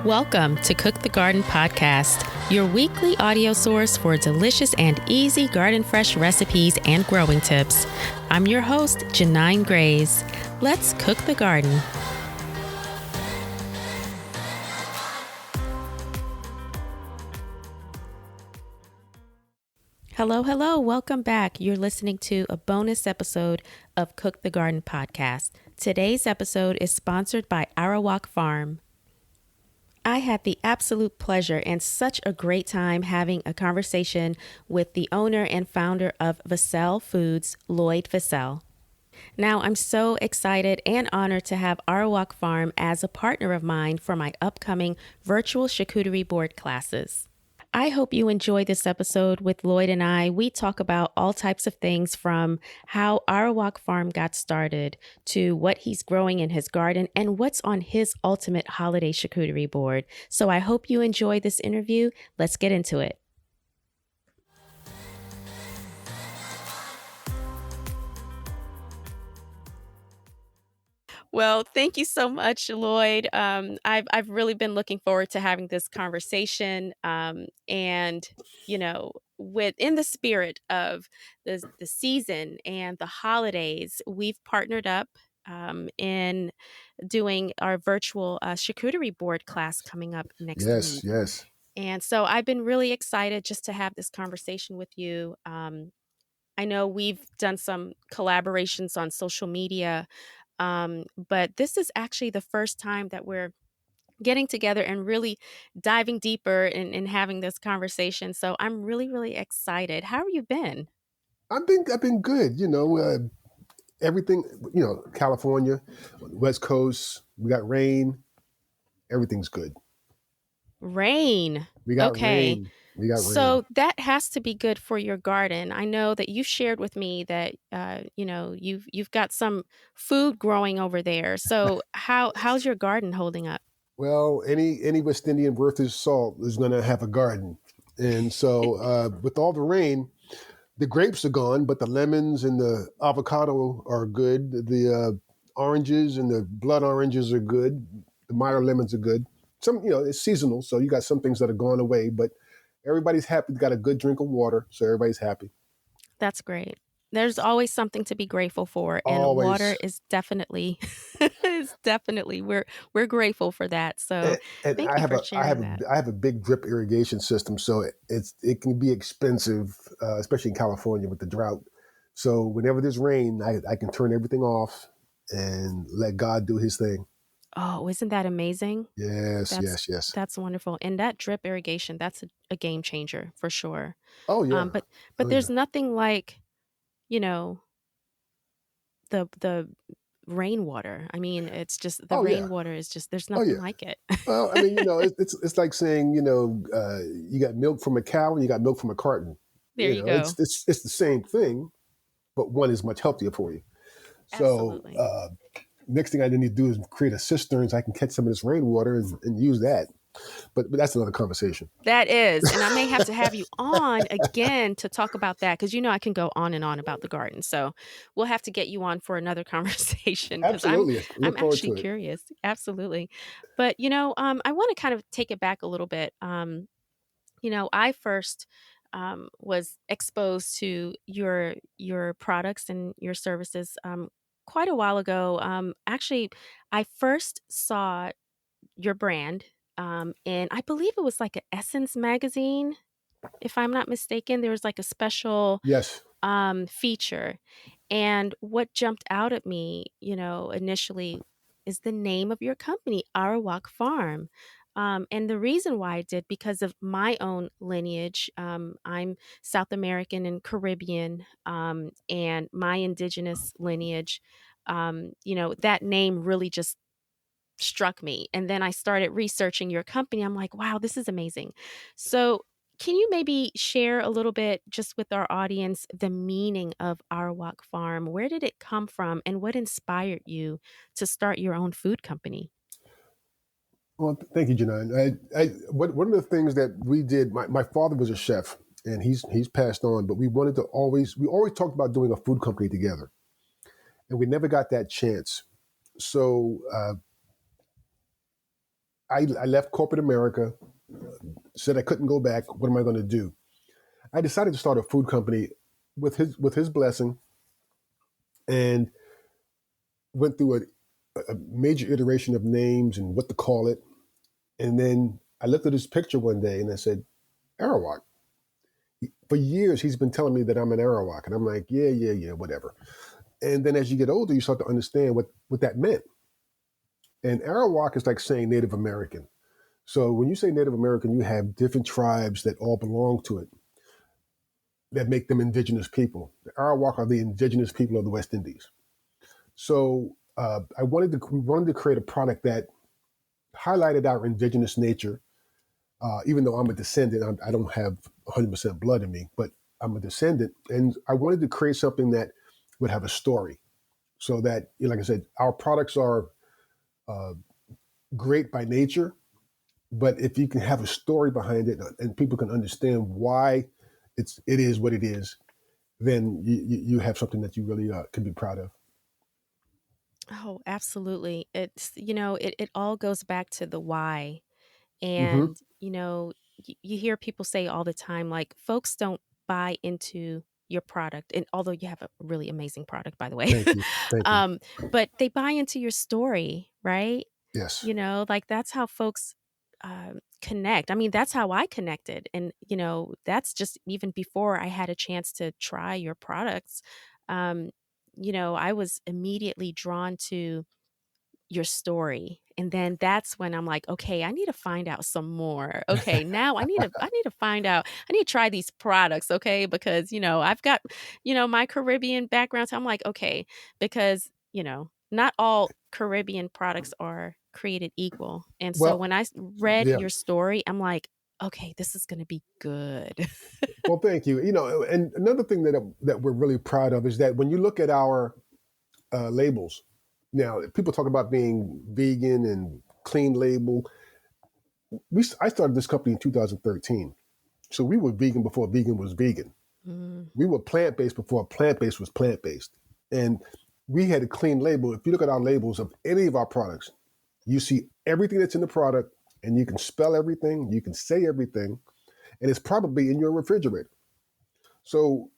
Welcome to Cook the Garden Podcast, your weekly audio source for delicious and easy garden fresh recipes and growing tips. I'm your host, Janine Grays. Let's cook the garden. Hello. Welcome back. You're listening to a bonus episode of Cook the Garden Podcast. Today's episode is sponsored by Arawak Farm. I had the absolute pleasure and such a great time having a conversation with the owner and founder of Vassell Foods, Lloyd Vassell. Now, I'm so excited and honored to have Arawak Farm as a partner of mine for my upcoming Virtual Charcuterie Board classes. I hope you enjoy this episode with Lloyd and I. We talk about all types of things from how Arawak Farm got started to what he's growing in his garden and what's on his ultimate holiday charcuterie board. So I hope you enjoy this interview. Let's get into it. Well, thank you so much, Lloyd. I've really been looking forward to having this conversation, and within the spirit of the season and the holidays, we've partnered up in doing our virtual charcuterie board class coming up next week. Yes. And so I've been really excited just to have this conversation with you. I know we've done some collaborations on social media. But this is actually the first time that we're getting together and really diving deeper and having this conversation. So I'm really excited. How have you been? I've been good. Everything. California, West Coast. We got rain. Everything's good. Rain. We got Okay. rain. We got So rain. that has to be good for your garden. I know that you shared with me that you've got some food growing over there. So how's your garden holding up? Well, any West Indian worth his salt is going to have a garden, and so with all the rain, the grapes are gone, but the lemons and the avocado are good. The oranges and the blood oranges are good. The Meyer lemons are good. Some, it's seasonal, so you got some things that are going away, but everybody's happy. Got a good drink of water, so everybody's happy. That's great. There's always something to be grateful for, and water Always. is definitely we're grateful for that. So And thank I you have for a I sharing have that. a I have a big drip irrigation system, so it can be expensive, especially in California with the drought. So whenever there's rain, I can turn everything off and let God do His thing. Oh, isn't that amazing? Yes, That's yes, yes. that's wonderful. And that drip irrigation, that's a game changer for sure. Oh yeah, But oh yeah, there's nothing like, you know, the rainwater. I mean, it's just the oh yeah, rainwater is just there's oh nothing yeah. like it. Well, I mean, it's like saying, you got milk from a cow and you got milk from a carton. There you go. It's the same thing, but one is much healthier for you. So Absolutely. next thing I need to do is create a cistern so I can catch some of this rainwater and use that. But that's another conversation. That is, and I may have to have you on again to talk about that because I can go on and on about the garden. So we'll have to get you on for another conversation because Absolutely. I'm Look forward actually to it. curious. Absolutely, but I want to kind of take it back a little bit. I first was exposed to your products and your services quite a while ago. Actually, I first saw your brand, and I believe it was like an Essence magazine, if I'm not mistaken. There was like a special Yes. feature, and what jumped out at me, initially, is the name of your company, Arawak Farm. And the reason why I did, because of my own lineage, I'm South American and Caribbean, and my indigenous lineage, that name really just struck me. And then I started researching your company. I'm like, wow, this is amazing. So, can you maybe share a little bit just with our audience the meaning of Arawak Farm? Where did it come from and what inspired you to start your own food company? Well, thank you, Janine. One of the things that we did, my father was a chef and he's passed on, but we always talked about doing a food company together and we never got that chance. So I left corporate America, said I couldn't go back. What am I going to do? I decided to start a food company with his blessing, and went through a major iteration of names and what to call it. And then I looked at his picture one day and I said, Arawak. For years, he's been telling me that I'm an Arawak. And I'm like, yeah, whatever. And then as you get older, you start to understand what that meant. And Arawak is like saying Native American. So when you say Native American, you have different tribes that all belong to it that make them indigenous people. The Arawak are the indigenous people of the West Indies. So we wanted to create a product that highlighted our indigenous nature. Even though I'm a descendant, I don't have 100% blood in me, but I'm a descendant, and I wanted to create something that would have a story, so that, like I said, our products are great by nature, but if you can have a story behind it and people can understand why it is what it is, then you have something that you really can be proud of. Oh, absolutely. It's, it all goes back to the why. Mm-hmm. And, you hear people say all the time, like, folks don't buy into your product. And although you have a really amazing product, by the way, Thank you. Thank you. um, but they buy into your story, right? Yes. Like that's how folks connect. I mean, that's how I connected. And, that's just even before I had a chance to try your products. Um, I was immediately drawn to your story. And then that's when I'm like, okay, I need to find out some more. Okay, now I need to find out. I need to try these products, okay? Because, I've got, my Caribbean background. So I'm like, okay, because, not all Caribbean products are created equal. And so Well, when I read yeah. your story, I'm like, okay, this is going to be good. Well, thank you. And another thing that we're really proud of is that when you look at our labels, now people talk about being vegan and clean label. I started this company in 2013, so we were vegan before vegan was vegan. Mm, We were plant based before plant based was plant based, and we had a clean label. If you look at our labels of any of our products, you see everything that's in the product, and you can spell everything, you can say everything, and it's probably in your refrigerator. So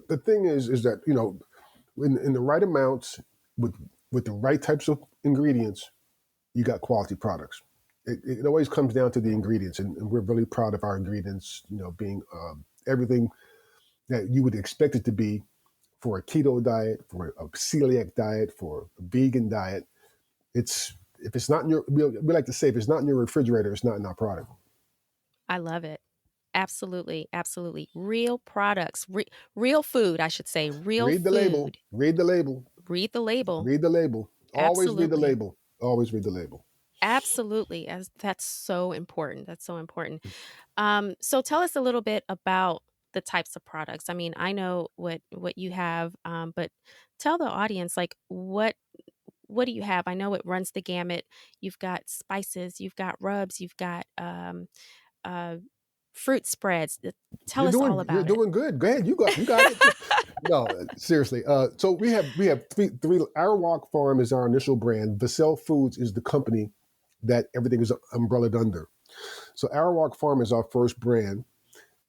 the thing is that in the right amounts with the right types of ingredients, you got quality products. It always comes down to the ingredients, and we're really proud of our ingredients. Being everything that you would expect it to be for a keto diet, for a celiac diet, for a vegan diet. It's if it's not in your, we like to say, if it's not in your refrigerator, it's not in our product. I love it. Absolutely, absolutely. Real products, real food, I should say, real Read the label. food. Read the label. Read the label. Read the label. Always read the Absolutely. label. Always read the label. Absolutely. As that's so important. That's so important. So tell us a little bit about the types of products. I mean, I know what you have, but tell the audience like what do you have? I know it runs the gamut. You've got spices, you've got rubs, you've got uh, fruit spreads. Tell us all You're about it. doing good. Go ahead. You got it. No, seriously. So we have three. Arawak Farm is our initial brand. Vassell Foods is the company that everything is umbrellaed under. So Arawak Farm is our first brand,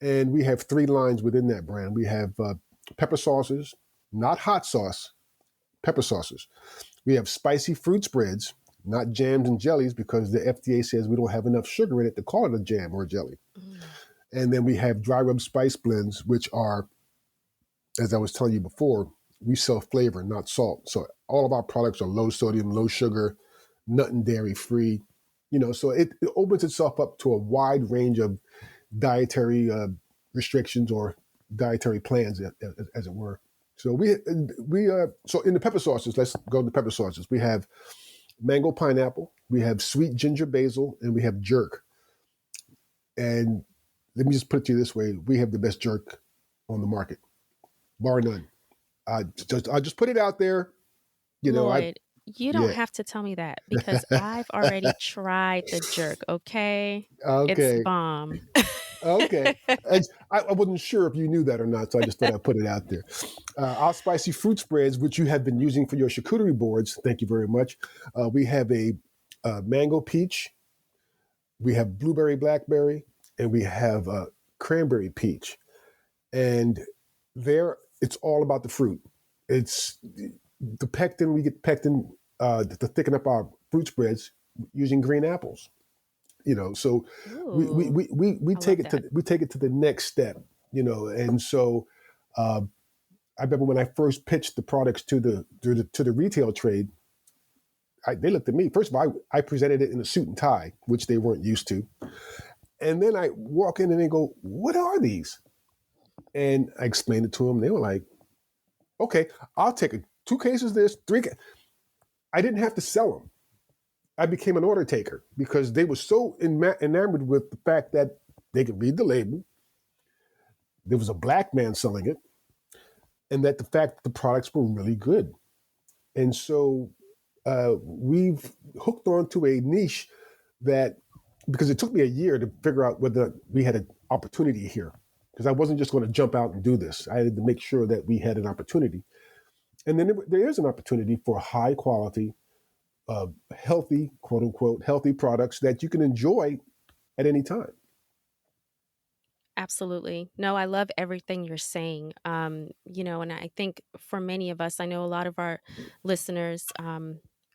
and we have three lines within that brand. We have pepper sauces, not hot sauce, pepper sauces. We have spicy fruit spreads, not jams and jellies, because the FDA says we don't have enough sugar in it to call it a jam or a jelly. Mm, And then we have dry rub spice blends, which are, as I was telling you before, we sell flavor, not salt. So all of our products are low sodium, low sugar, nut and dairy free. So it opens itself up to a wide range of dietary restrictions or dietary plans, as it were. So so in the pepper sauces, let's go to the pepper sauces. We have mango pineapple, we have sweet ginger basil, and we have jerk. And let me just put it to you this way: we have the best jerk on the market, bar none. I just put it out there. I Lloyd, you don't Yeah. have to tell me that because I've already tried the jerk, okay? It's Okay. bomb. Okay. I wasn't sure if you knew that or not, so I just thought I'd put it out there. Our spicy fruit spreads, which you have been using for your charcuterie boards, thank you very much. We have a mango peach, we have blueberry blackberry, and we have cranberry peach. And there, it's all about the fruit. It's the pectin. We get pectin to thicken up our fruit spreads using green apples. So Ooh, we I take love it to that. the next step. And so uh, I remember when I first pitched the products to the retail trade, they looked at me. First of all, I presented it in a suit and tie, which they weren't used to. And then I walk in and they go, "What are these?" And I explained it to them. They were like, "Okay, I'll take it. 2 cases of this, three." I didn't have to sell them. I became an order taker because they were so enamored with the fact that they could read the label. There was a black man selling it, and that the fact that the products were really good. And so we've hooked onto a niche that, because it took me a year to figure out whether we had an opportunity here, because I wasn't just going to jump out and do this. I had to make sure that we had an opportunity. And then there is an opportunity for high quality, healthy, quote unquote, healthy products that you can enjoy at any time. Absolutely. No, I love everything you're saying. And I think for many of us, I know a lot of our listeners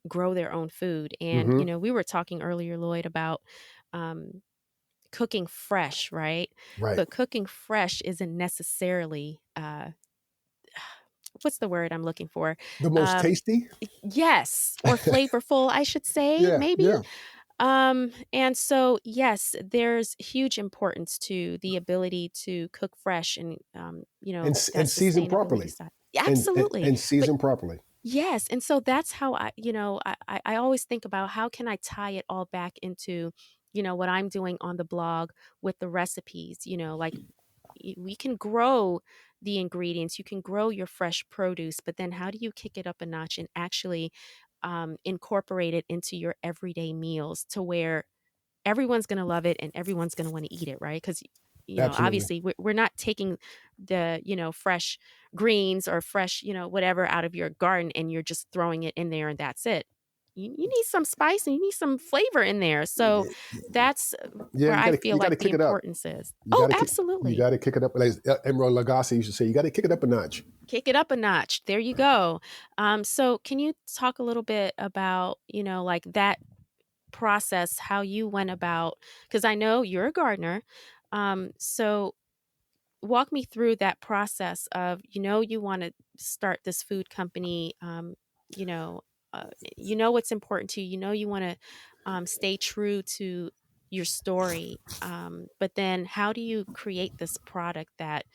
grow their own food. And, Mm-hmm. we were talking earlier, Lloyd, about um, cooking fresh, right? Right. But cooking fresh isn't necessarily, what's the word I'm looking for? The most Um, tasty? yes, or flavorful, I should say, Yeah, maybe. yeah. And so, yes, there's huge importance to the ability to cook fresh and, that And season sustainability properly. side. And, and, Absolutely. and But season properly. yes. And so that's how I always think about how can I tie it all back into, what I'm doing on the blog with the recipes, like we can grow the ingredients, you can grow your fresh produce, but then how do you kick it up a notch and actually incorporate it into your everyday meals to where everyone's going to love it and everyone's going to want to eat it, right? Because Absolutely. obviously we're not taking the fresh greens or fresh whatever out of your garden and you're just throwing it in there and that's it. You need some spice and you need some flavor in there. So that's Yeah, where I feel you got to like the kick it up. importance is. You Oh, got to you absolutely. got to kick it up. Like Emerald Lagasse used to say, you got to kick it up a notch. Kick it up a notch. There you go. So can you talk a little bit about, like that process, how you went about, because I know you're a gardener. So walk me through that process of, you want to start this food company, you know, what's important to you, you want to stay true to your story. But then how do you create this product that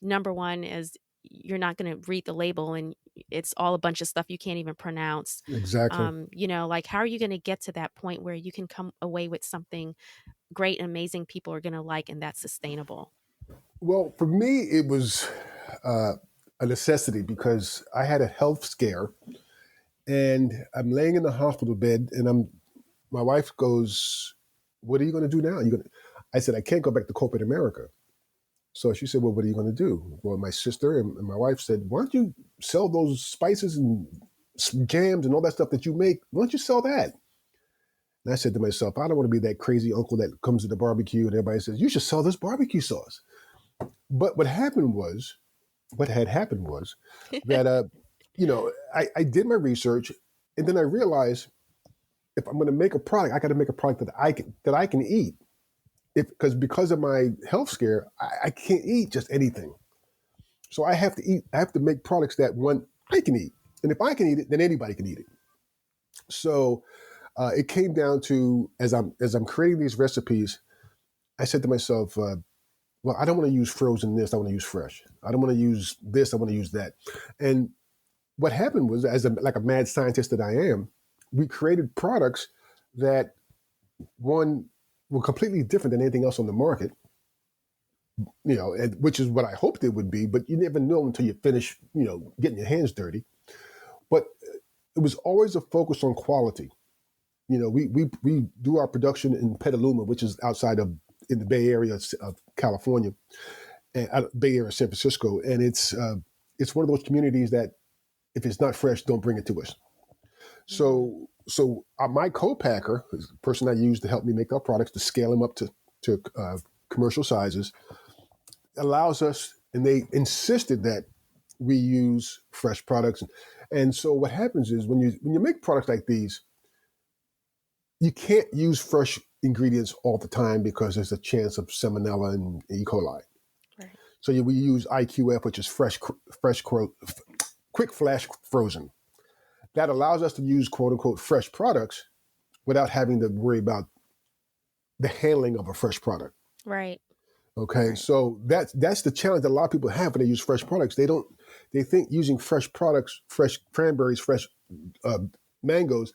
number one is you're not going to read the label and it's all a bunch of stuff you can't even pronounce. Exactly. Like how are you going to get to that point where you can come away with something great and amazing people are going to like and that's sustainable? Well, for me, it was uh, a necessity because I had a health scare, and I'm laying in the hospital bed, and my wife goes, "What are you going to do now?" I said, "I can't go back to corporate America." So she said, "Well, what are you going to do?" Well, my sister and my wife said, "Why don't you sell those spices and jams and all that stuff that you make? Why don't you sell that?" And I said to myself, "I don't want to be that crazy uncle that comes to the barbecue and everybody says, 'You should sell this barbecue sauce.'" But what had happened was that I did my research, and then I realized if I'm going to make a product, I got to make a product that I can eat. Because of my health scare, I can't eat just anything. So I have to eat. I have to make products that one I can eat, and if I can eat it, then anybody can eat it. So it came down to as I'm creating these recipes, I said to myself, well, I don't want to use frozen this. I want to use fresh. I don't want to use this. I want to use that. And what happened was, like a mad scientist that I am, we created products that one were completely different than anything else on the market. Which is what I hoped it would be, but you never know until you finish, getting your hands dirty. But it was always a focus on quality. We do our production in Petaluma, which is outside of in the Bay Area of California, and Bay Area, San Francisco, and it's one of those communities that if it's not fresh, don't bring it to us. Mm. So my co-packer, the person I use to help me make our products, to scale them up to commercial sizes, allows us, and they insisted that we use fresh products. And so what happens is when you make products like these, you can't use fresh ingredients all the time because there's a chance of salmonella and E. coli. Right. So we use IQF, which is quick flash frozen. That allows us to use quote unquote fresh products without having to worry about the handling of a fresh product. Right. Okay, so that's the challenge that a lot of people have when they use fresh products. They think using fresh products, fresh cranberries, fresh mangoes,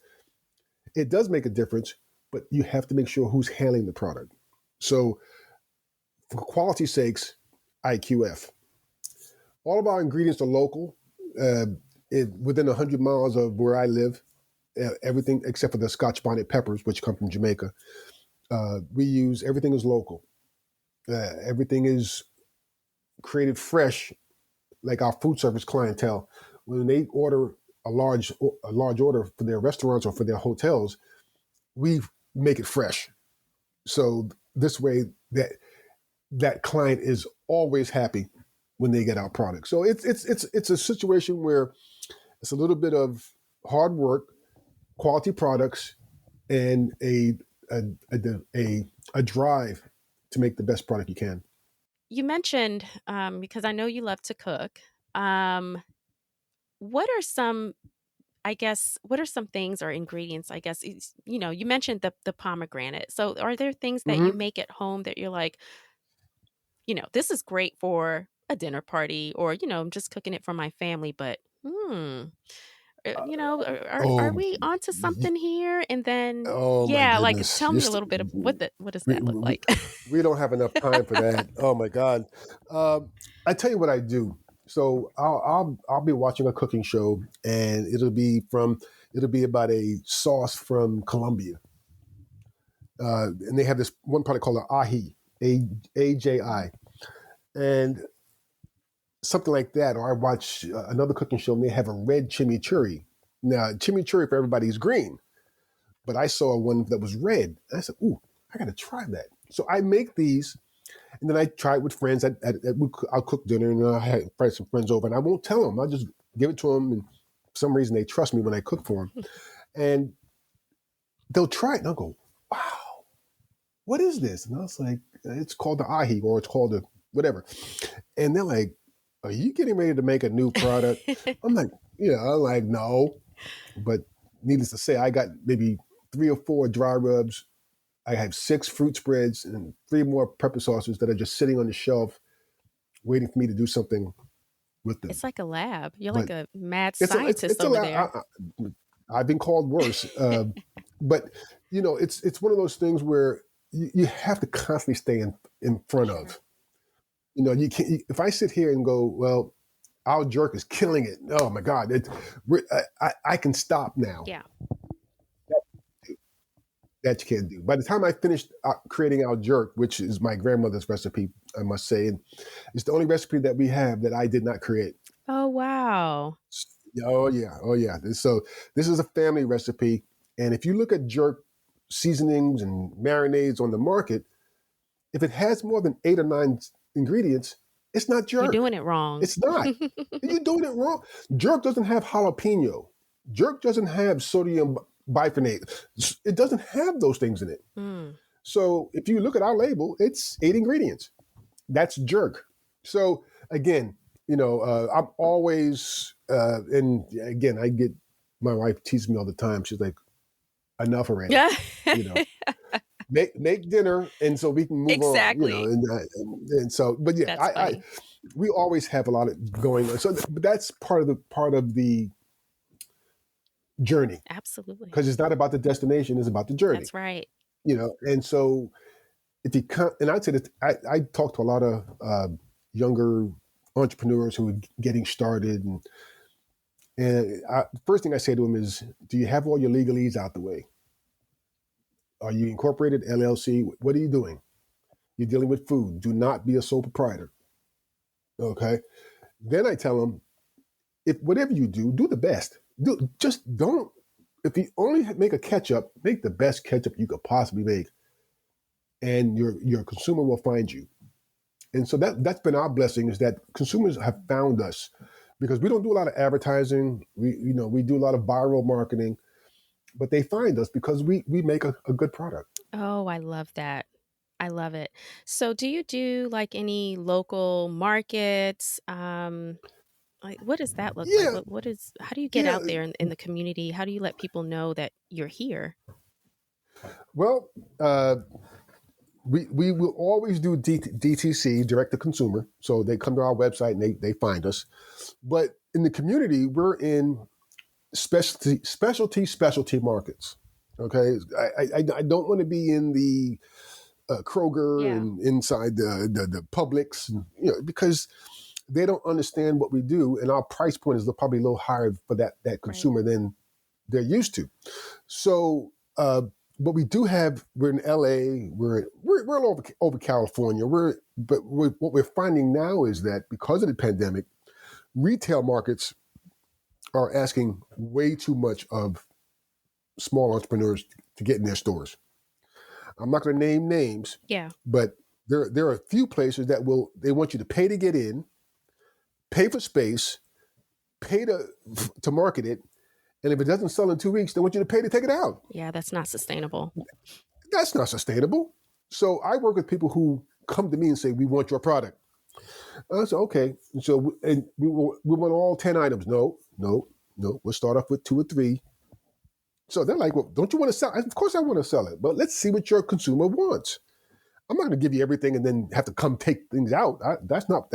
it does make a difference, but you have to make sure who's handling the product. So for quality's sakes, IQF. All of our ingredients are local. Within 100 miles of where I live, everything except for the Scotch bonnet peppers, which come from Jamaica, everything is local. Everything is created fresh, like our food service clientele. When they order a large order for their restaurants or for their hotels, we make it fresh. So this way, that client is always happy when they get our product. So it's a situation where it's a little bit of hard work, quality products, and a drive to make the best product you can. You mentioned, because I know you love to cook, what are some things or ingredients, I guess, you mentioned the pomegranate. So are there things that you Mm-hmm. make at home that you're like, this is great for a dinner party, or, I'm just cooking it for my family, but, are Oh, we onto something here? And then, oh my yeah, like, goodness! tell me a little bit of what does We, that look we, like? we don't have enough time for that. Oh my God! I tell you what I do. So I'll be watching a cooking show, and it'll be about a sauce from Colombia, and they have this one product called ají, AJI, and something like that. Or I watch another cooking show, and they have a red chimichurri. Now, chimichurri for everybody is green, but I saw one that was red. And I said, "Ooh, I got to try that." So I make these, and then I try it with friends. I'll cook dinner, and I'll invite some friends over, and I won't tell them. I'll just give it to them, and for some reason they trust me when I cook for them, and they'll try it, and I'll go, "Wow, what is this?" And I was like, "It's called the ají, or it's called the whatever," and they're like, "Are you getting ready to make a new product?" I'm like, no, but needless to say, I got maybe 3 or 4 dry rubs. I have 6 fruit spreads and 3 more pepper sauces that are just sitting on the shelf, waiting for me to do something with them. It's like a lab. You're like But a mad it's scientist a over there. I've been called worse, but it's one of those things where you have to constantly stay in front Sure. of. You can't. If I sit here and go, well, our jerk is killing it. Oh my God, I can stop now. Yeah. That you can't do. By the time I finished creating our jerk, which is my grandmother's recipe, I must say, and it's the only recipe that we have that I did not create. Oh, wow. Oh yeah. So this is a family recipe, and if you look at jerk seasonings and marinades on the market, if it has more than 8 or 9 ingredients, it's not jerk. You're doing it wrong. It's not. You're doing it wrong. Jerk doesn't have jalapeno. Jerk doesn't have sodium biphenate. It doesn't have those things in it. Mm. So if you look at our label, it's 8 ingredients. That's jerk. So again, I'm always, and again, my wife teases me all the time. She's like, enough already. Yeah. Make dinner, and so we can move Exactly. on. And so, but yeah, That's funny. we always have a lot of going on. So, but that's part of the journey, Absolutely. because it's not about the destination; it's about the journey. That's right. And so if you come, and I'd say that I talk to a lot of younger entrepreneurs who are getting started, and the first thing I say to them is, do you have all your legalese out the way? Are you incorporated, LLC? What are you doing? You're dealing with food. Do not be a sole proprietor. Okay. Then I tell them, if whatever you do, do the best. Just don't if you only make a ketchup, make the best ketchup you could possibly make, and your consumer will find you. And so that's been our blessing, is that consumers have found us because we don't do a lot of advertising. We do a lot of viral marketing, but they find us because we make a good product. Oh, I love that. I love it. So do you do like any local markets? Like what does that look like? Yeah, What is how do you get yeah. out there in the community? How do you let people know that you're here? Well, we will always do DTC, direct to consumer. So they come to our website and they find us. But in the community, we're in specialty markets. Okay, I don't want to be in the Kroger Yeah, and inside the Publix, because they don't understand what we do, and our price point is probably a little higher for that right. consumer than they're used to. So, but we do have. We're in LA. We're all over California. What we're finding now is that because of the pandemic, retail markets are asking way too much of small entrepreneurs to get in their stores. I'm not going to name names, Yeah, but there are a few places that they want you to pay to get in, pay for space, pay to market it, and if it doesn't sell in 2 weeks, they want you to pay to take it out. yeah, that's not sustainable. That's not sustainable. So I work with people who come to me and say, "We want your product." I said, "Okay." And we want all 10 items. No, no, no. We'll start off with 2 or 3. So they're like, "Well, don't you want to sell?" Of course, I want to sell it, but let's see what your consumer wants. I'm not going to give you everything and then have to come take things out. That's not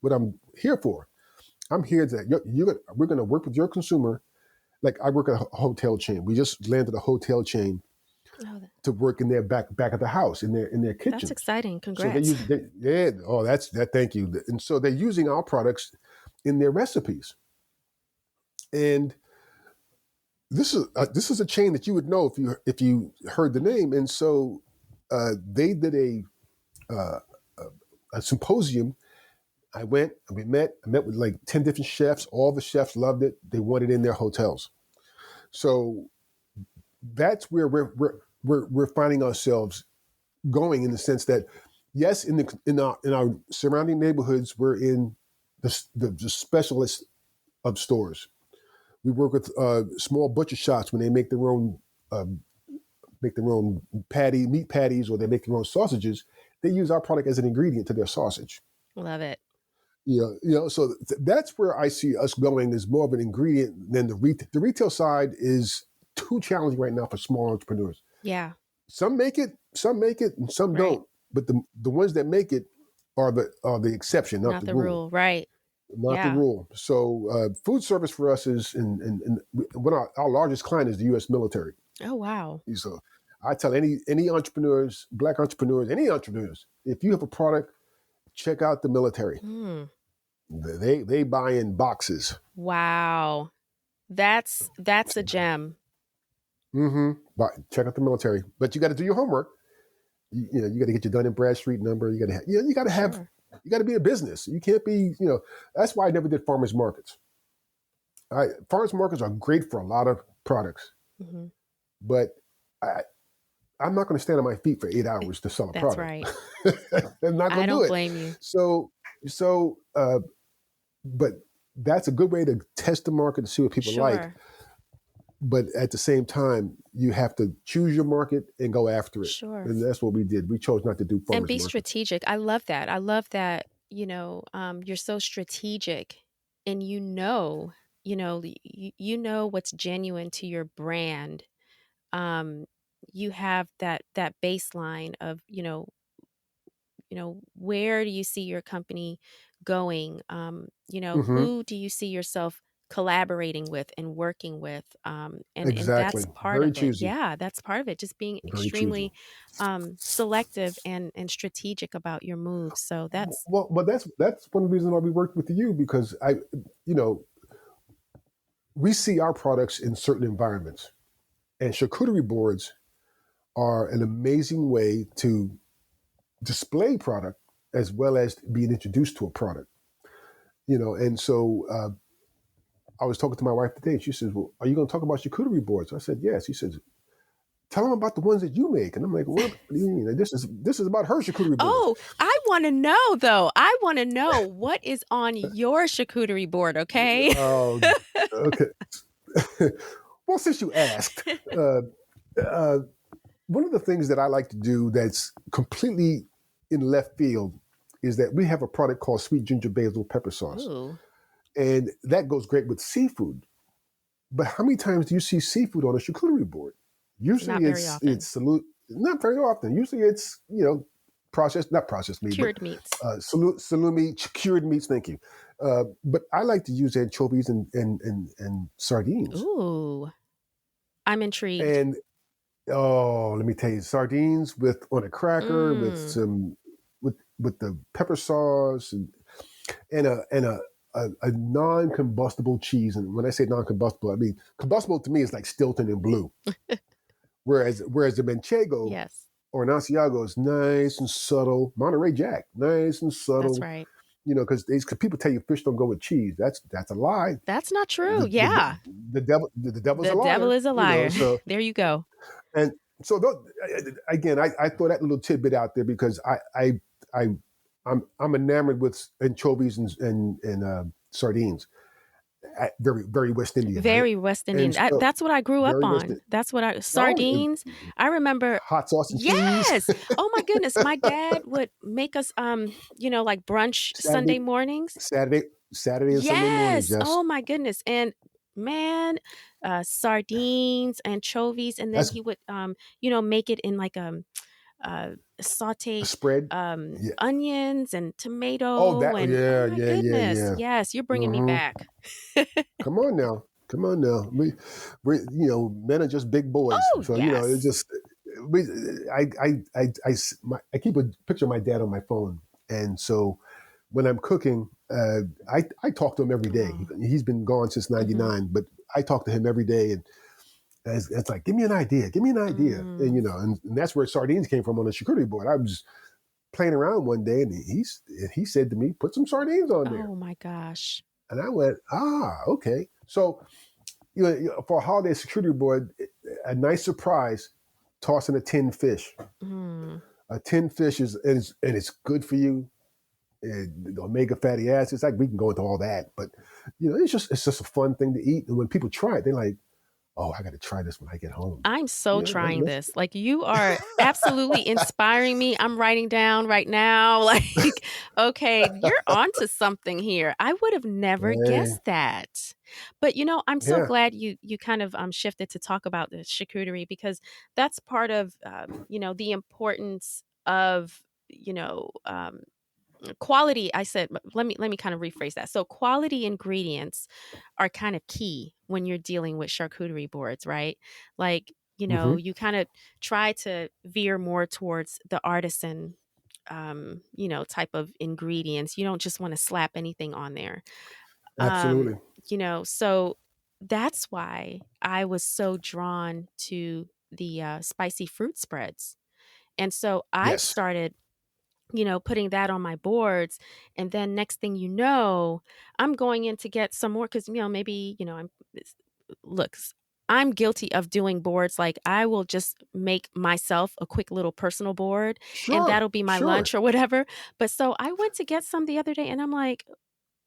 what I'm here for. I'm here we're going to work with your consumer. Like I work at a hotel chain. We just landed a hotel chain Oh, to work in their back of the house in their that's kitchen. exciting. So they Congrats. use yeah. Oh, that's that. Thank you. And so they're using our products in their recipes. And this is a chain that you would know if you heard the name. And so they did uh, a symposium. I went and I met with like 10 different chefs. All the chefs loved it. They wanted it in their hotels. So that's where we're finding ourselves going, in the sense that yes, in our surrounding neighborhoods, we're in the specialists of stores. We work with small butcher shops when they uh, make their own meat patties, or they make their own sausages. They use our product as an ingredient to their sausage. Love it. So that's where I see us going, is more of an ingredient than the retail. The retail side is too challenging right now for small entrepreneurs. Yeah, Some make it, and some right. don't. But the ones that make it are the exception, not Not the the rule. rule. Right. Not the Yeah. rule. So food service for us is, and when our largest client is the U.S. military. Oh, wow. So I tell any entrepreneurs, black entrepreneurs, any entrepreneurs, if you have a product, check out the military. Hmm. They buy in boxes. Wow. That's a gem. Mm-hmm. But check out the military. But you got to do your homework. You got to get your Dun and Bradstreet number. You got to Sure. you got to be a business. You can't be, that's why I never did farmers markets. Farmers markets are great for a lot of products, Hmm. but I, I'm not going to stand on my feet for 8 hours to sell a That's product. right. I'm not I going to do don't it. blame you. So, so, but that's a good way to test the market to see what people like. Sure. But at the same time, you have to choose your market and go after it. Sure. And that's what we did. We chose not to do And farmers be markets. strategic. I love that. I love that, you're so strategic and you know what's genuine to your brand. Um, you have that baseline of, where do you see your company going? Hmm. Who do you see yourself collaborating with and working with? And that's Exactly. part Very of it. choosy. Yeah, that's part of it. Just being Very choosy. extremely selective and strategic about your moves. So that's Well, but that's one of the reasons why we worked with you, because you know, we see our products in certain environments, and charcuterie boards are an amazing way to display product as well as being introduced to a product. And so I was talking to my wife today, and she says, "Well, are you going to talk about charcuterie boards?" I said, "Yes." He says, "Tell them about the ones that you make." And I'm like, "What do you mean? Like, this is about her charcuterie boards." Oh, I want to know though. I want to know what is on your charcuterie board, okay? Oh, okay. Well, since you asked, uh, uh, one of the things that I like to do that's completely in left field is that we have a product called sweet ginger basil pepper sauce, Ooh, and that goes great with seafood. But how many times do you see seafood on a charcuterie board? not Usually, very it's often. not very often. Usually, it's not processed meat, but Cured meats. salumi, cured meats. Thank you. But I like to use anchovies and sardines. Ooh, I'm intrigued. And oh, let me tell you, sardines with on a cracker with Mm. some with the pepper sauce and a non-combustible cheese. And when I say non-combustible, I mean combustible to me is like Stilton and Blue. Whereas the Manchego Yes, or an Asiago is nice and subtle. Monterey Jack, nice and that's subtle. right. Because people tell you fish don't go with cheese. That's a lie. That's not true. The the, Yeah. the devil's The a devil liar. is a liar. So There you go. and so again, I throw that little tidbit out there because I I'm enamored with anchovies and sardines. Very very West Indian, right? Very West And Indian. so That's what I grew up very West. on. That's what Oh, sardines. I remember. hot sauce and cheese. Yes. Oh my goodness. My dad would make us, like brunch Saturday, Sunday mornings. Saturday, Saturday and Sunday mornings. Yes. Yes, Oh my goodness. And man, sardines, anchovies, and then that's he would, make it in like uh, a saute spread. Yeah. onions and Oh, tomato, that. and oh Yeah, my yeah, yeah, goodness. yeah. Yes, you're bringing me hmm back. Come on now. Come on now. We men are just big boys. Oh So it's yes. just we. I keep a picture of my dad on my phone, and so when I'm cooking, I talk to him every day. Oh. He's been gone since Hmm. '99, but I talk to him every day, and it's like, give me an idea, give me an idea, and Mm. and that's where sardines came from on the charcuterie board. I was playing around one day, and he said to me, "Put some sardines on there," Oh my gosh. and I went, okay. So for a holiday charcuterie board, a nice surprise, tossing a tin fish. Mm. A tin fish and it's good for you. The omega fatty acids. Like we can go into all that, but it's just a fun thing to eat. And when people try it, they're like, "Oh, I got to try this when I get home." I'm so trying Let's. this. Like, you are absolutely inspiring me. I'm writing down right now. Like, okay, you're onto something here. I would have never Hey, guessed that. But I'm so yeah. glad you kind of shifted to talk about the charcuterie, because that's part of the importance of quality. I said, let me kind of rephrase that. So quality ingredients are kind of key when you're dealing with charcuterie boards, right? Like, hmm you kind of try to veer more towards the artisan type of ingredients. You don't just want to slap anything on there. um Absolutely. so that's why I was so drawn to the spicy fruit spreads. And so I Yes. started putting that on my boards. And then next thing you know, I'm going in to get some more because, maybe, looks, I'm guilty of doing boards. Like, I will just make myself a quick little personal board, and Sure. that'll be my Sure. lunch or whatever. But so I went to get some the other day, and I'm like,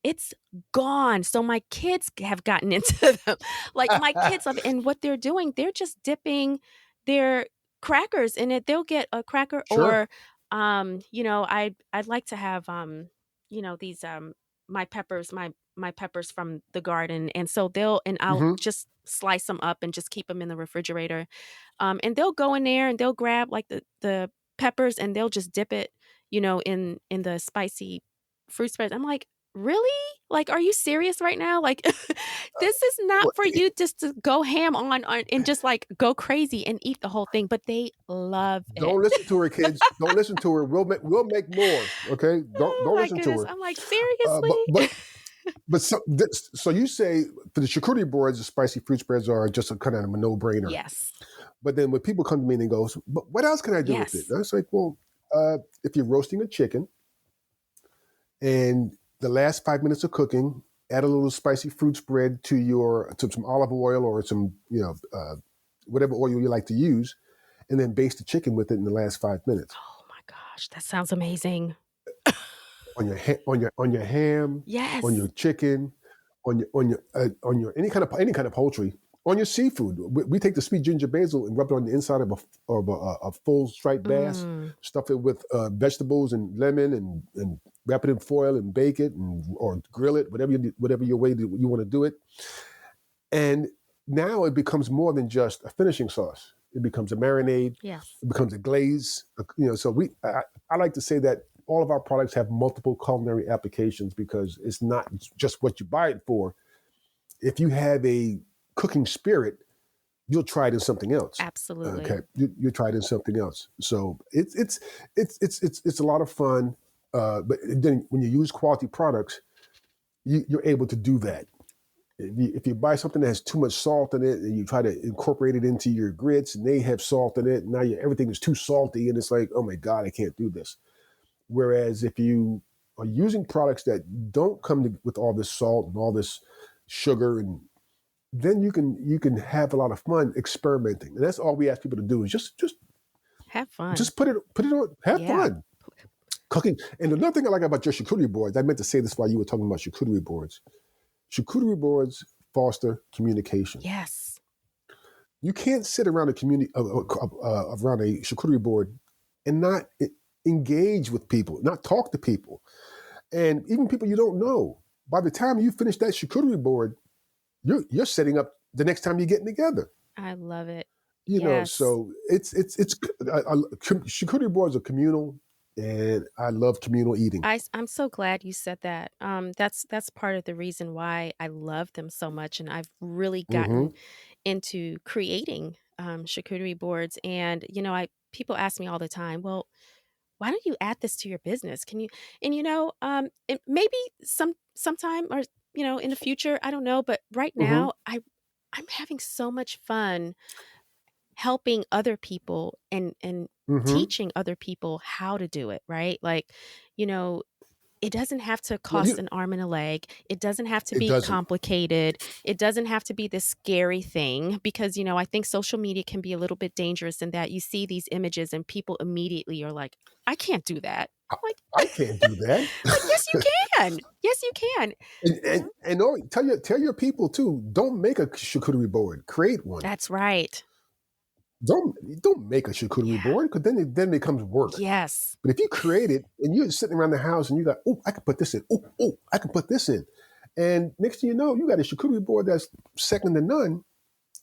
it's gone. So my kids have gotten into them. Like, my kids love it. And what they're doing, they're just dipping their crackers in it. They'll get a cracker, Sure. or I'd like to have these my peppers from the garden. And so I'll hmm just slice them up and just keep them in the refrigerator. And they'll go in there and they'll grab like the peppers, and they'll just dip it, in the spicy fruit spreads. I'm like, really? Like, are you serious right now? Like, this is not Well, for you just to go ham on and just like go crazy and eat the whole thing, but they love it. don't listen to her, kids. Don't listen to her. We'll make more. Okay. Don't Oh don't my listen to goodness. her. I'm like, Uh, seriously? but but but so you say for the charcuterie boards, the spicy fruit spreads are just a kind of a no brainer. Yes. But then when people come to me and they go, "But what else can I do with it?" Yes. And I was like, "Well, if you're roasting a chicken and the last 5 minutes of cooking, add a little spicy fruit spread to some olive oil or some whatever oil you like to use, and then baste the chicken with it in the last 5 minutes. Oh my gosh, that sounds amazing. On your ham, on your Yes. chicken, on your any kind of poultry, on your seafood. We take the sweet ginger basil and rub it on the inside of a full striped bass, Mm, stuff it with vegetables and lemon, and wrap it in foil and bake it, or grill it, whatever your way that you want to do it. And now it becomes more than just a finishing sauce. It becomes a marinade. yes. It becomes a glaze. So I like to say that all of our products have multiple culinary applications because it's not just what you buy it for. If you have a cooking spirit, you'll try it in something else. Okay, Absolutely. you try it in something else. So it's a lot of fun. But then when you use quality products, you're able to do that. If you buy something that has too much salt in it and you try to incorporate it into your grits and they have salt in it, and now everything is too salty and it's like, oh my God, I can't do this. Whereas if you are using products that don't come with all this salt and all this sugar, and then you can have a lot of fun experimenting. And that's all we ask people to do is Have fun. just put it on, have Yeah. fun cooking. And another thing I like about your charcuterie boards, I meant to say this while you were talking about charcuterie boards. Charcuterie boards foster communication. Yes. You can't sit around around a charcuterie board and not engage with people, not talk to people, and even people you don't know. By the time you finish that charcuterie board, you're setting up the next time you're getting together. I love it. You know, Yes. so charcuterie boards are communal, and I love communal eating. I'm so glad you said that. That's part of the reason why I love them so much, and I've really Hmm. gotten into creating charcuterie boards. And I people ask me all the time, well, why don't you add this to your business? Can you? And maybe sometime, or in the future, I don't know. But right Hmm. now, I'm having so much fun helping other people and Hmm. teaching other people how to do it, right? Like, you know, it doesn't have to Well, cost an arm and a leg. It doesn't have to it be doesn't. complicated. It doesn't have to be this scary thing because, I think social media can be a little bit dangerous in that you see these images and people immediately are like, I can't do that. Like, I can't do that. like, yes, you can. Yes, you can. Tell your people too. Don't make a charcuterie board. Create one. That's right. Don't make a charcuterie Yeah. board because then it becomes work. Yes. But if you create it and you're sitting around the house and you got, oh, I can put this in. Oh, I can put this in. And next thing you know, you got a charcuterie board that's second to none,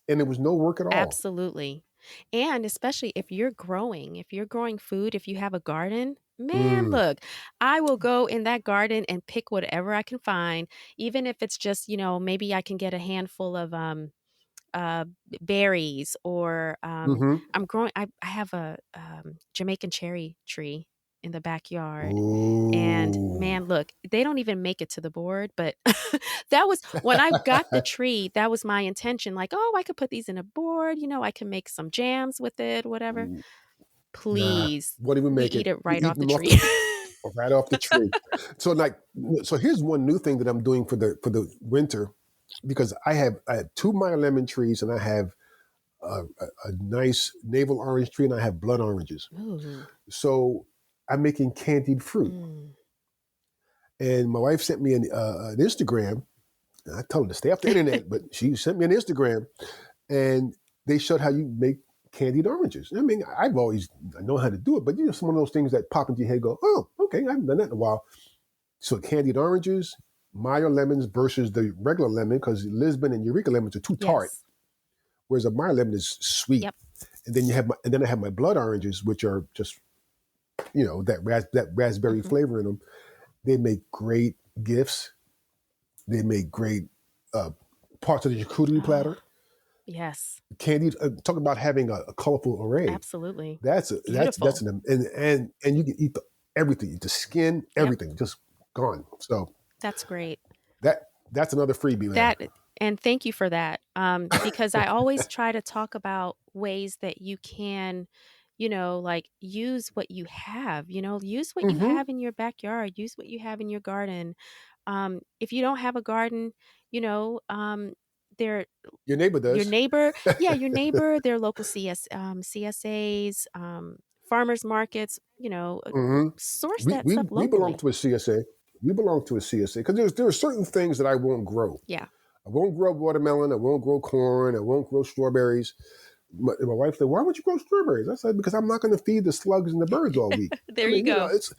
and it was no work at all. Absolutely. And especially if you're growing food, if you have a garden, man, Mm, look, I will go in that garden and pick whatever I can find, even if it's just, maybe I can get a handful of berries or mm-hmm. I have a Jamaican cherry tree in the backyard. And Ooh. man, look, they don't even make it to the board, but that was when I got the tree, that was my intention. Like, oh, I could put these in a board, I can make some jams with it, whatever. Nah, Please, won't even we make eat it. it We right off eating the them tree. right off the tree. So so here's one new thing that I'm doing for the winter, because I have two Meyer lemon trees and I have a nice navel orange tree and I have blood oranges. Ooh. So I'm making candied fruit. Mm. And my wife sent me an Instagram. And I told her to stay off the internet, but she sent me an Instagram, and they showed how you make candied oranges. I mean, I know how to do it, but some of those things that pop into your head, go, oh, okay, I haven't done that in a while. So candied oranges, Meyer lemons versus the regular lemon, because Lisbon and Eureka lemons are too tart, Yes. whereas a Meyer lemon is sweet. Yep. And then I have my blood oranges, which are just that raspberry Hmm. flavor in them. They make great gifts. They make great uh, parts of the charcuterie Oh, platter. yes. Candied. Talk about having a colorful array. Absolutely. That's Beautiful. and you can eat everything, the skin, Yep. everything, just gone. So That's great. that's another freebie there. That and thank you for that. Because I always try to talk about ways that you can, like use what you have, use what you Mm-hmm. have in your backyard, use what you have in your garden. If you don't have a garden, there Your neighbor your does. neighbor, yeah, your neighbor, their local CSAs, farmers markets, Hmm. source We, that we stuff we belong locally. to a CSA. We belong to a CSA because there are certain things that I won't grow. Yeah, I won't grow watermelon. I won't grow corn. I won't grow strawberries. My wife said, "Why won't you grow strawberries?" I said, "Because I'm not going to feed the slugs and the birds all week." I there you mean, go. it's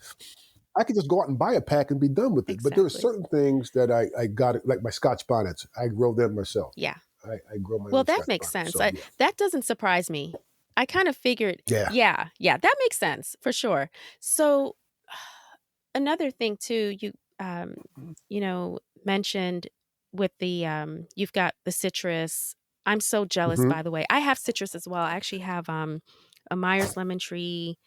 I could just go out and buy a pack and be done with it. But there are Exactly. certain things that I got, like my Scotch bonnets. I grow them myself. Yeah. I grow my Well, own that Scotch makes bonnets. sense. So yeah, That doesn't surprise me. I kind of figured, yeah. yeah, yeah, that makes sense for sure. So another thing too, mentioned with the you've got the citrus. I'm so jealous, Hmm. by the way. I have citrus as well. I actually have a Myers lemon tree.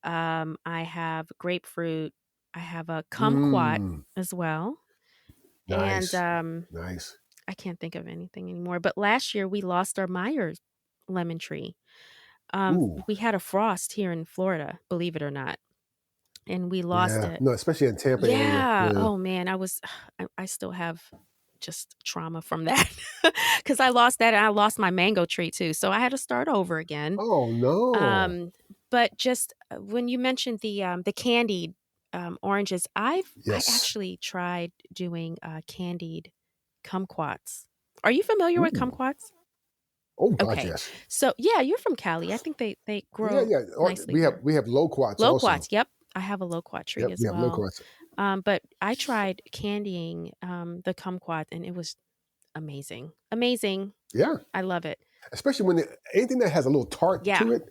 I have grapefruit. I have a kumquat Mm, as well. And nice, nice. I can't think of anything anymore. But last year we lost our Myers lemon tree. Ooh, We had a frost here in Florida, believe it or not, and we lost yeah. it. No, especially in Tampa area. Yeah. Yeah. Oh man, I still have just trauma from that because I lost that and I lost my mango tree too. So I had to start over again. Oh no. Um, but just when you mentioned the candied oranges, I Yes. actually tried doing candied kumquats. Are you familiar with Ooh. kumquats? Oh God, Okay. yes. So, yeah, you're from Cali. I think they Yeah, grow yeah. Or nicely we have there. we have loquats also. Loquats, yep. I have a loquat tree Yep, as we have well. loquats. But I tried candying, the kumquat, and it was amazing. Amazing. Yeah, I love it. especially when anything that has a little tart Yeah. to it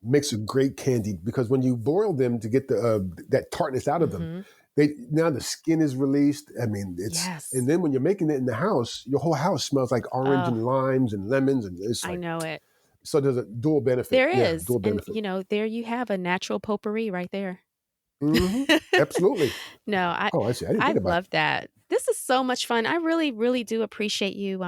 makes a great candy because when you boil them to get the that tartness out of them, Mhm. they now the skin is released. I mean, it's and Yes. then when you're making it in the house, your whole house smells like orange Oh, and limes and lemons, and it's I like know it. so there's a dual benefit. There Yeah, is, dual and, benefit. there you have a natural potpourri right there. Hmm. Absolutely. No, I Oh, I see. I didn't I think about love that. This is so much fun. I really, really do appreciate you,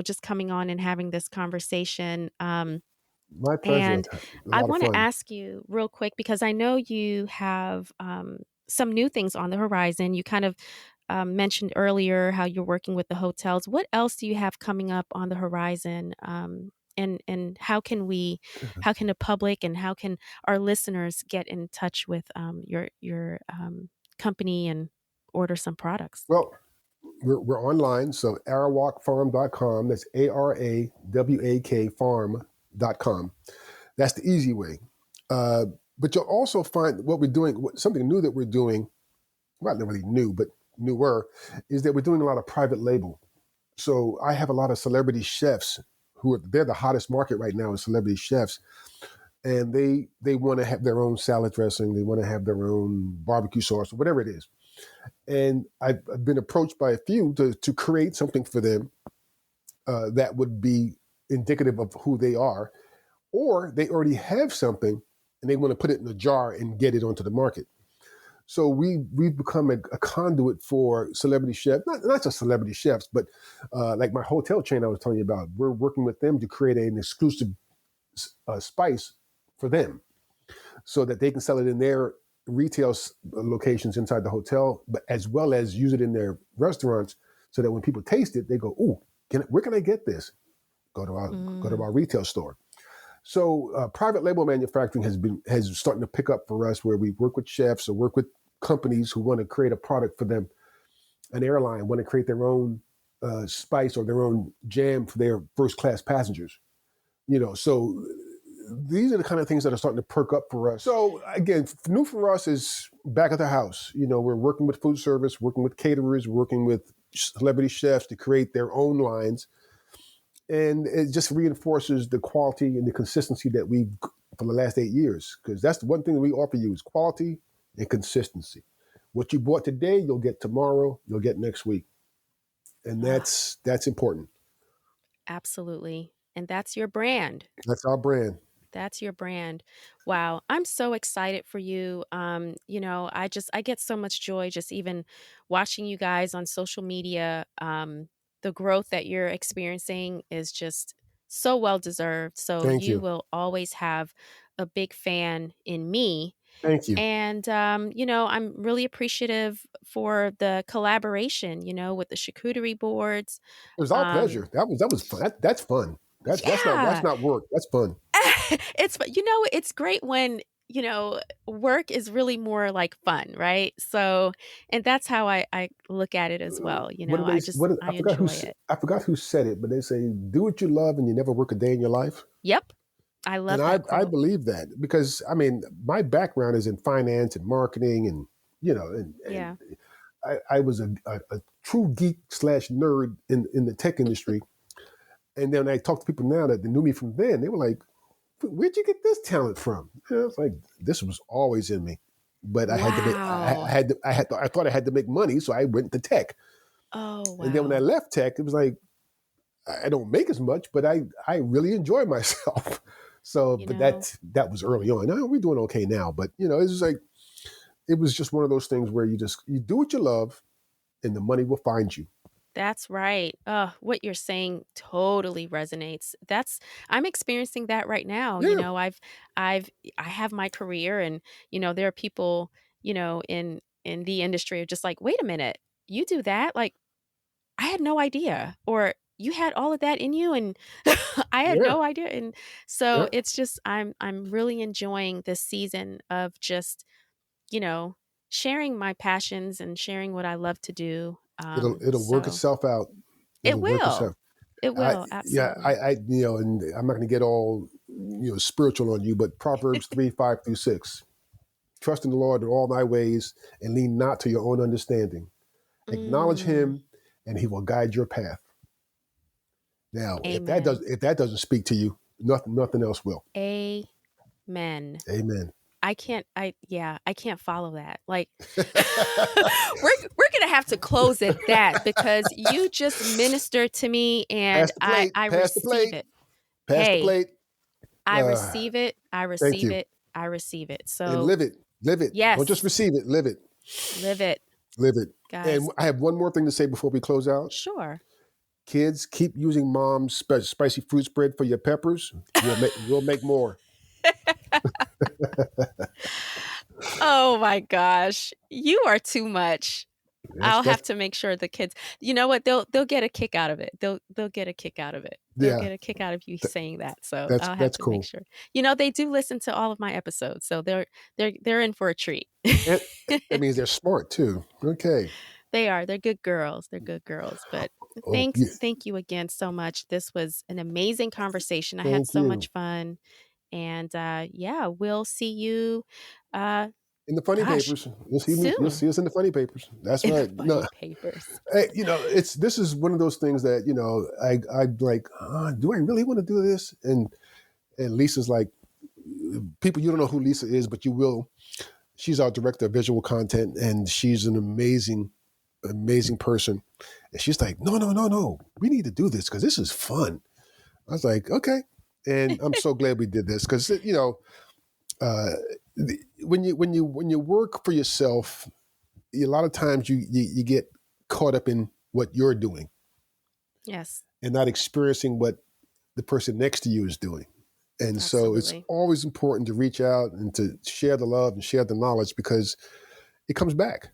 just coming on and having this conversation. my pleasure. And A I lot of want to fun. ask you real quick because I know you have some new things on the horizon. You kind of mentioned earlier how you're working with the hotels. What else do you have coming up on the horizon? And how can the public and how can our listeners get in touch with your company and order some products? Well, we're online, so arawakfarm.com. That's ARAWAK farm.com. That's the easy way. Uh, but you'll also find what we're doing, something new that we're doing, well, not really new, but newer, is that we're doing a lot of private label. So I have a lot of celebrity chefs they're the hottest market right now is celebrity chefs. And they want to have their own salad dressing, they want to have their own barbecue sauce, or whatever it is. And I've been approached by a few to create something for them that would be indicative of who they are, or they already have something and they want to put it in a jar and get it onto the market. So we've become a conduit for celebrity chefs, not just celebrity chefs, but like my hotel chain I was telling you about. We're working with them to create an exclusive spice for them, so that they can sell it in their retail locations inside the hotel, but as well as use it in their restaurants, so that when people taste it, they go, "Ooh, where can I get this?" Go to Mm, our retail store. So private label manufacturing has starting to pick up for us, where we work with chefs or work with companies who want to create a product for them. An airline want to create their own spice or their own jam for their first class passengers. So these are the kind of things that are starting to perk up for us. So again, new for us is back at the house. We're working with food service, working with caterers, working with celebrity chefs to create their own lines, and it just reinforces the quality and the consistency that we've for the last 8 years. Because that's the one thing that we offer you is quality and consistency. What you bought today, you'll get tomorrow, you'll get next week, and ah, that's important. absolutely. And that's your brand. That's our brand. That's your brand. Wow. I'm so excited for you. I get so much joy just even watching you guys on social media. The growth that you're experiencing is just so well deserved. So Thank you you. will always have a big fan in me. Thank you. And, I'm really appreciative for the collaboration, with the charcuterie boards. It was our Um, pleasure. That was fun. That's fun. That's yeah, not work. That's fun. it's great when, work is really more like fun, right? So, and that's how I look at it as well. What did they? I enjoy it. I forgot who said it, but they say, "Do what you love, and you never work a day in your life." Yep. I And love that I quote. believe that because I mean, my background is in finance and marketing, and Yeah. I was a true geek slash nerd in the tech industry. And then I talk to people now that knew me from then. They were like, "Where'd you get this talent from?" And I was like, "This was always in me." But I had to make. I Wow. had. To, I had. To, I thought I had to make money, so I went to tech. Oh, And then when I wow. left tech, it was like I don't make as much, but I really enjoy myself. So, You but know, that was early on. Now we're doing okay now, but it's just like it was just one of those things where you do what you love, and the money will find you. that's right. What you're saying totally resonates. I'm experiencing that right now. Yeah, I have my career, and, there are people, in the industry are just like, wait a minute, you do that? Like, I had no idea. Or you had all of that in you, and I had yeah, no idea. And so yeah. it's just, I'm really enjoying this season of just, you know, sharing my passions and sharing what I love to do. It'll work So itself out. it It'll work will. itself. It will, absolutely. And I'm not going to get all spiritual on you, but Proverbs 3:5-6. Trust in the Lord in all thy ways, and lean not to your own understanding. Acknowledge Mm, Him, and He will guide your path. Now, amen. if that doesn't speak to you, nothing else will. Amen. Amen. I can't follow that. Like we're gonna have to close at that because you just ministered to me and Pass the plate. I Pass the receive plate. it. Pass the Hey, plate. I Uh, receive it. I thank receive you. it. I receive it. And So live it. Live it. Don't just yes, receive it. Live it. live it, Live it. And guys. I have one more thing to say before we close out. Sure. Kids, keep using mom's spicy fruit spread for your peppers. We'll make more. Oh my gosh. You are too much. I'll That's have to make sure the kids, you know what? They'll get a kick out of it. They'll get a kick out of it. They'll yeah. get a kick out of you th- saying that. So I'll have that's to make cool. sure. They do listen to all of my episodes, so they're in for a treat. And that means they're smart too. Okay. They are. They're good girls. They're good girls. But Oh, yeah. thank you again so much. This was an amazing conversation. I had Thank so you. much fun. And yeah, we'll see you In the funny gosh, papers, you'll see me. You'll soon see us in the funny papers. That's in the right. No, funny papers. hey, this is one of those things that I like. Do I really want to do this? And Lisa's like, people, you don't know who Lisa is, but you will. She's our director of visual content, and she's an amazing person. And she's like, no, no, no, no, we need to do this because this is fun. I was like, okay, and I'm so glad we did this because uh, when you work for yourself, a lot of times you get caught up in what you're doing Yes, and not experiencing what the person next to you is doing. And so it's absolutely. always important to reach out and to share the love and share the knowledge because it comes back.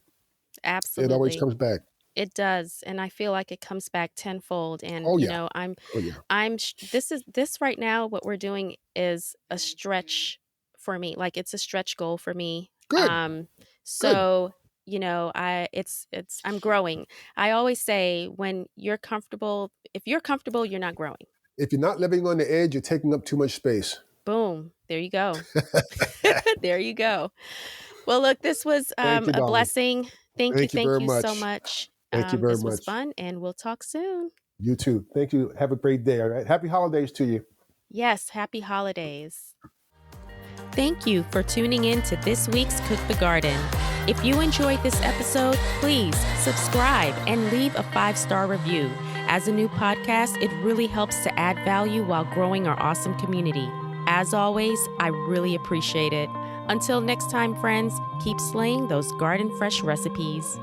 It always Absolutely. comes back. It does, and I feel like it comes back tenfold. And Oh yeah. Oh yeah. this right now. What we're doing is a stretch for me. Like it's a stretch goal for me. Good. Good. So I'm growing. I always say when you're comfortable, if you're comfortable, you're not growing. If you're not living on the edge, you're taking up too much space. Boom. There you go. There you go. Well, look, this was Thank you, a darling. blessing. Thank you Thank very you so much. much. Thank you very This was much. fun, and we'll talk soon. You too. Thank you. Have a great day. All right. Happy holidays to you. Yes, happy holidays. Thank you for tuning in to this week's Cook the Garden. If you enjoyed this episode, please subscribe and leave a 5-star review. As a new podcast, it really helps to add value while growing our awesome community. As always, I really appreciate it. Until next time, friends, keep slaying those garden fresh recipes.